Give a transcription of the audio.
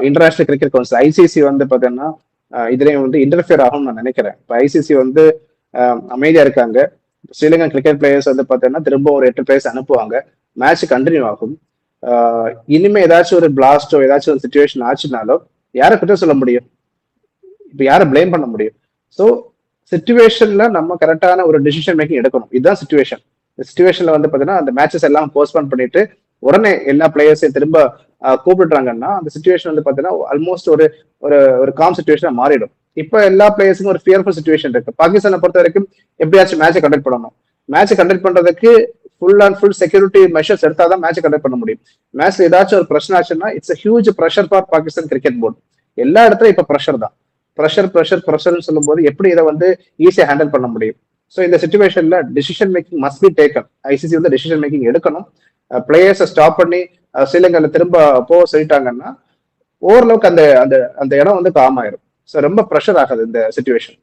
International cricket council ICC வந்து பாத்தீங்கன்னா இதுலயும் வந்து இன்டர்ஃபியர் ஆகும்னு நான் நினைக்கிறேன். இப்போ ஐசிசி வந்து அமைதியா இருக்காங்க. ஸ்ரீலங்கன் கிரிக்கெட் பிளேயர்ஸ் வந்து பாத்தீங்கன்னா திரும்ப ஒரு 8 பிளேயர்ஸ் அனுப்புவாங்க. மேட்ச் கண்டினியூ ஆகும். இனிமே ஏதாச்சும் ஒரு பிளாஸ்டோ ஏதாச்சும் ஒரு சுச்சுவேஷன் ஆச்சுனாலும் யாரை குற்றம் சொல்ல முடியும்? இப்ப யாரை பிளேம் பண்ண முடியும்? ஸோ சிச்சுவேஷன்ல நம்ம கரெக்டான ஒரு டிசிஷன் மேக்கிங் எடுக்கணும். இதுதான் சிச்சுவேஷன். சிச்சுவேஷன்ல வந்து பாத்தீங்கன்னா அந்த மேட்சஸ் எல்லாம் போஸ்ட்போன் பண்ணிட்டு உடனே எல்லா பிளேயர்ஸையும் திரும்ப கூப்பிடுறாங்கன்னா அந்த சுச்சுவேஷன் வந்து பாத்தீங்கன்னா ஆல்மோஸ்ட் ஒரு ஒரு ஒரு காம் சுச்சுவேஷனா மாறிடும். இப்ப எல்லா பிளேயர்ஸுக்கும் ஒரு ஃபியர்ஃபுல் சுச்சுவேஷன் இருக்கு. பாகிஸ்தானை பொறுத்த வரைக்கும் எப்படியாச்சும் மேட்சை கண்டக்ட் பண்ணணும். மேட்ச் கண்டக்ட் பண்றதுக்கு full and full security measures எடுத்தாதான் மேட்ச் கண்டக்ட் பண்ண முடியும். மேட்ச்ல ஏதாச்சும் ஒரு பிரச்சனை ஆச்சுன்னா it's huge pressure for Pakistan cricket board. எல்லா இடத்துலயும் இப்ப ப்ரெஷர் தான். ப்ரெஷர்னு சொல்லும் போது எப்படி இதை வந்து ஈஸியா ஹேண்டில் பண்ண முடியும்? ஸோ இந்த சுச்சுவேஷன்ல decision making must be taken. ICC வந்து டிசிஷன் மேக்கிங் எடுக்கணும். பிளேயர்ஸை ஸ்டாப் பண்ணி ஸ்ரீலங்கால திரும்ப போக சொல்லிட்டாங்கன்னா ஓரளவுக்கு அந்த அந்த அந்த இடம் வந்து காம் ஆயிரும். ஸோ ரொம்ப ப்ரெஷர் ஆகாது இந்த சுச்சுவேஷன்.